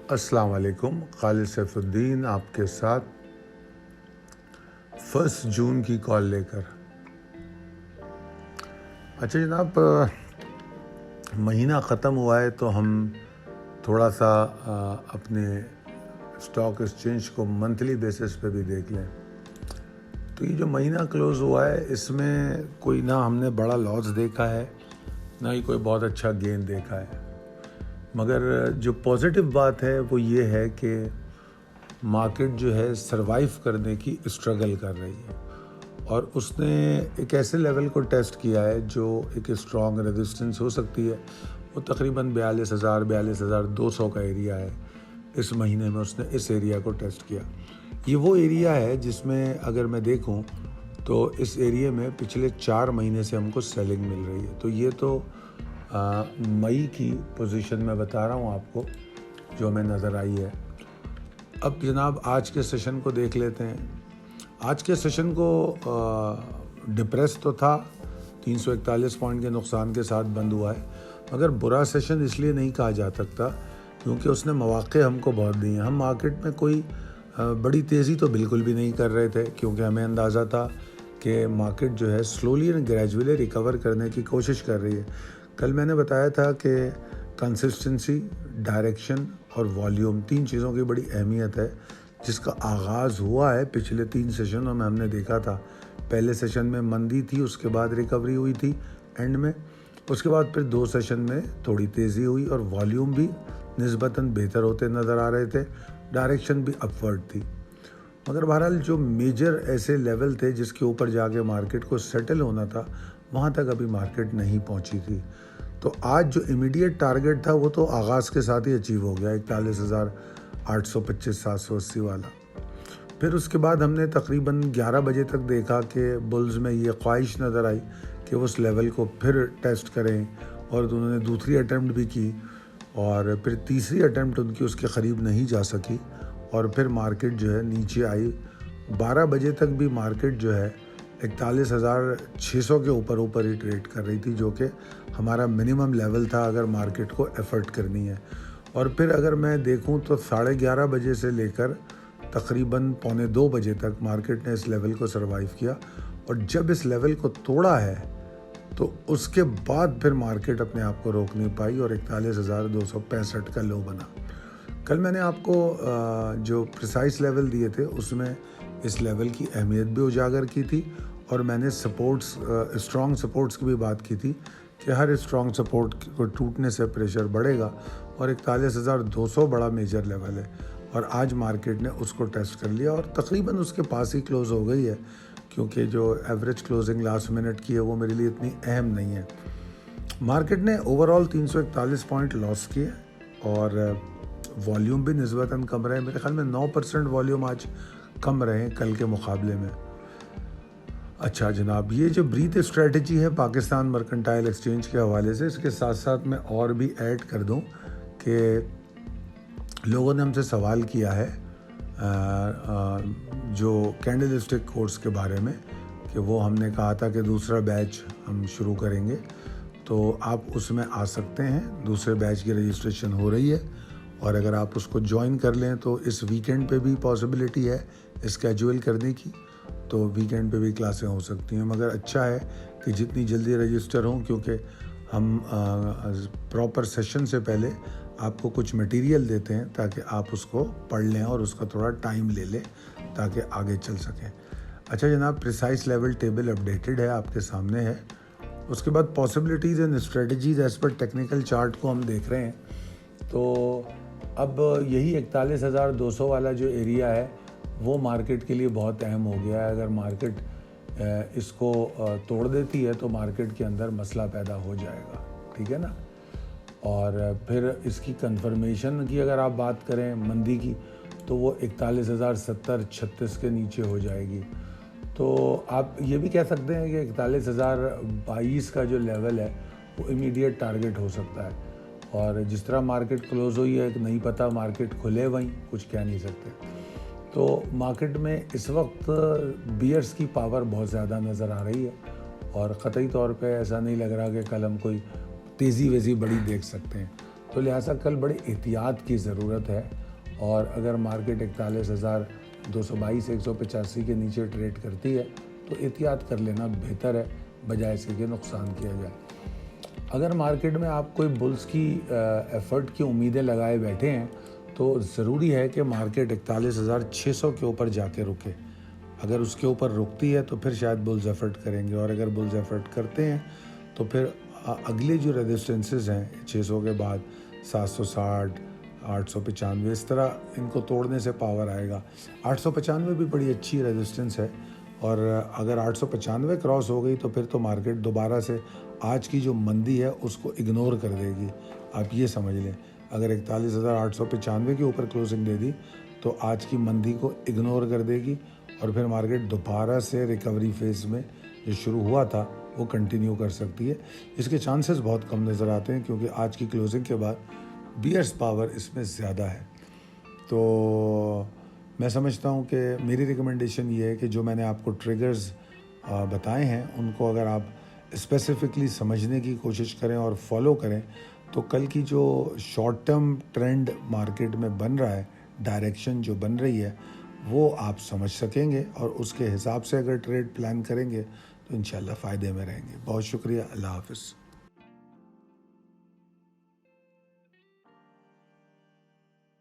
السلام علیکم، خالد سیف الدین آپ کے ساتھ 1 جون کی کال لے کر۔ اچھا جناب، مہینہ ختم ہوا ہے تو ہم تھوڑا سا اپنے اسٹاک ایکسچینج کو منتھلی بیسس پہ بھی دیکھ لیں۔ تو یہ جو مہینہ کلوز ہوا ہے اس میں کوئی نہ ہم نے بڑا لاس دیکھا ہے، نہ ہی کوئی بہت اچھا گین دیکھا ہے، مگر جو پازیٹیو بات ہے وہ یہ ہے کہ مارکیٹ جو ہے سروائیو کرنے کی اسٹرگل کر رہی ہے، اور اس نے ایک ایسے لیول کو ٹیسٹ کیا ہے جو ایک اسٹرانگ ریزسٹنس ہو سکتی ہے۔ وہ تقریباً 42,200 کا ایریا ہے۔ اس مہینے میں اس نے اس ایریا کو ٹیسٹ کیا۔ یہ وہ ایریا ہے جس میں اگر میں دیکھوں تو اس ایریا میں پچھلے 4 مہینے سے ہم کو سیلنگ مل رہی ہے۔ تو یہ تو مئی کی پوزیشن میں بتا رہا ہوں آپ کو جو ہمیں نظر آئی ہے۔ اب جناب آج کے سیشن کو دیکھ لیتے ہیں۔ آج کے سیشن کو ڈپریس تو تھا، 341 پوائنٹ کے نقصان کے ساتھ بند ہوا ہے، مگر برا سیشن اس لیے نہیں کہا جا سکتا کیونکہ اس نے مواقع ہم کو بہت دیے ہیں۔ ہم مارکیٹ میں کوئی بڑی تیزی تو بالکل بھی نہیں کر رہے تھے کیونکہ ہمیں اندازہ تھا کہ مارکیٹ جو ہے سلولی اینڈ گریجولی ریکور کرنے کی کوشش کر رہی ہے۔ کل میں نے بتایا تھا کہ کنسسٹنسی، ڈائریکشن اور والیوم 3 چیزوں کی بڑی اہمیت ہے، جس کا آغاز ہوا ہے پچھلے 3 سیشنوں میں۔ ہم نے دیکھا تھا پہلے سیشن میں مندی تھی، اس کے بعد ریکوری ہوئی تھی اینڈ میں، اس کے بعد پھر 2 سیشن میں تھوڑی تیزی ہوئی اور والیوم بھی نسبتاً بہتر ہوتے نظر آ رہے تھے، ڈائریکشن بھی اپورڈ تھی۔ مگر بہرحال جو میجر ایسے لیول تھے جس کے اوپر جا کے مارکیٹ کو سیٹل ہونا تھا، وہاں تک ابھی مارکیٹ نہیں پہنچی تھی۔ تو آج جو امیڈیٹ ٹارگٹ تھا وہ تو آغاز کے ساتھ ہی اچیو ہو گیا، 41,825 780 والا۔ پھر اس کے بعد ہم نے تقریباً 11 بجے تک دیکھا کہ بلز میں یہ خواہش نظر آئی کہ وہ اس لیول کو پھر ٹیسٹ کریں، اور انہوں نے دوسری اٹیمپٹ بھی کی، اور پھر تیسری اٹیمپٹ ان کی اس کے قریب نہیں جا سکی، اور پھر مارکیٹ جو ہے نیچے آئی۔ 12 بجے تک بھی مارکیٹ جو ہے 41,600 کے اوپر ہی ٹریڈ کر رہی تھی، جو کہ ہمارا منیمم لیول تھا اگر مارکیٹ کو ایفرٹ کرنی ہے۔ اور پھر اگر میں دیکھوں تو 11:30 بجے سے لے کر تقریباً 1:45 بجے تک مارکیٹ نے اس لیول کو سروائیو کیا، اور جب اس لیول کو توڑا ہے تو اس کے بعد پھر مارکیٹ اپنے آپ کو روک نہیں پائی اور 41,265 کا لو بنا۔ کل میں نے آپ کو جو پریسائز لیول دیے تھے اس میں اس لیول کی اہمیت بھی اجاگر کی تھی، اور میں نے سپورٹس، اسٹرانگ سپورٹس کی بھی بات کی تھی کہ ہر اسٹرانگ سپورٹ کو ٹوٹنے سے پریشر بڑھے گا، اور 41,200 بڑا میجر لیول ہے، اور آج مارکیٹ نے اس کو ٹیسٹ کر لیا اور تقریباً اس کے پاس ہی کلوز ہو گئی ہے، کیونکہ جو ایوریج کلوزنگ لاسٹ منٹ کی ہے وہ میرے لیے اتنی اہم نہیں ہے۔ مارکیٹ نے اوورال 341 پوائنٹ لاس کیے، اور والیوم بھی نسبتاً کم رہے، میرے خیال میں 9% والیوم آج کم رہے کل کے مقابلے میں۔ اچھا جناب، یہ جو بریتھ اسٹریٹجی ہے پاکستان مرکنٹائل ایکسچینج کے حوالے سے، اس کے ساتھ ساتھ میں اور بھی ایڈ کر دوں کہ لوگوں نے ہم سے سوال کیا ہے جو کینڈل اسٹک کورس کے بارے میں، کہ وہ ہم نے کہا تھا کہ دوسرا بیچ ہم شروع کریں گے، تو آپ اس میں آ سکتے ہیں۔ دوسرے بیچ کی رجسٹریشن ہو رہی ہے، اور اگر آپ اس کو جوائن کر لیں تو اس ویکینڈ پہ بھی پاسبلٹی ہے اسکیجول کرنے کی، تو ویکینڈ پہ بھی کلاسیں ہو سکتی ہیں، مگر اچھا ہے کہ جتنی جلدی رجسٹر ہوں، کیونکہ ہم پراپر سیشن سے پہلے آپ کو کچھ مٹیریل دیتے ہیں تاکہ آپ اس کو پڑھ لیں اور اس کا تھوڑا ٹائم لے لیں تاکہ آگے چل سکیں۔ اچھا جناب، پریسائز لیول ٹیبل اپڈیٹڈ ہے، آپ کے سامنے ہے۔ اس کے بعد possibilities and strategies as per technical chart کو ہم دیکھ رہے ہیں، تو اب یہی 41,200 والا جو ایریا ہے وہ مارکیٹ کے لیے بہت اہم ہو گیا ہے۔ اگر مارکیٹ اس کو توڑ دیتی ہے تو مارکیٹ کے اندر مسئلہ پیدا ہو جائے گا، ٹھیک ہے نا۔ اور پھر اس کی کنفرمیشن کی اگر آپ بات کریں مندی کی، تو وہ 41,070-36 کے نیچے ہو جائے گی۔ تو آپ یہ بھی کہہ سکتے ہیں کہ 41,022 کا جو لیول ہے وہ امیڈیٹ ٹارگٹ ہو سکتا ہے، اور جس طرح مارکیٹ کلوز ہوئی ہے نہیں پتہ مارکیٹ کھلے وہیں کچھ کہہ نہیں سکتے۔ تو مارکیٹ میں اس وقت بیئرز کی پاور بہت زیادہ نظر آ رہی ہے، اور قطعی طور پہ ایسا نہیں لگ رہا کہ کل ہم کوئی تیزی ویزی بڑی دیکھ سکتے ہیں۔ تو لہٰذا کل بڑے احتیاط کی ضرورت ہے، اور اگر مارکیٹ 41,222 185 کے نیچے ٹریڈ کرتی ہے تو احتیاط کر لینا بہتر ہے بجائے اس کے کہ نقصان کیا جائے۔ اگر مارکیٹ میں آپ کوئی بلز کی ایفرٹ کی امیدیں لگائے بیٹھے ہیں تو ضروری ہے کہ مارکیٹ 41,600 کے اوپر جا کے رکے۔ اگر اس کے اوپر رکتی ہے تو پھر شاید بلز ایفرٹ کریں گے، اور اگر بلز ایفرٹ کرتے ہیں تو پھر اگلے جو ریزسٹنسز ہیں 600 کے بعد 760 895 اس طرح ان کو توڑنے سے پاور آئے گا۔ 895 بھی بڑی اچھی ریزسٹنس ہے، اور اگر 895 کراس ہو گئی تو پھر تو مارکیٹ دوبارہ سے آج کی جو مندی ہے اس کو اگنور کر دے گی۔ آپ یہ سمجھ لیں، اگر 41,895 کے اوپر کلوزنگ دے دی تو آج کی مندی کو اگنور کر دے گی، اور پھر مارکیٹ دوبارہ سے ریکوری فیز میں جو شروع ہوا تھا وہ کنٹینیو کر سکتی ہے۔ اس کے چانسز بہت کم نظر آتے ہیں کیونکہ آج کی کلوزنگ کے بعد بیئرز پاور اس میں زیادہ ہے۔ تو میں سمجھتا ہوں کہ میری ریکمنڈیشن یہ ہے کہ جو میں نے آپ کو ٹریگرز بتائے ہیں ان کو اگر آپ اسپیسیفکلی سمجھنے کی کوشش کریں اور فالو کریں تو کل کی جو شارٹ ٹرم ٹرینڈ مارکیٹ میں بن رہا ہے، ڈائریکشن جو بن رہی ہے وہ آپ سمجھ سکیں گے، اور اس کے حساب سے اگر ٹریڈ پلان کریں گے تو انشاءاللہ فائدے میں رہیں گے۔ بہت شکریہ، اللہ حافظ۔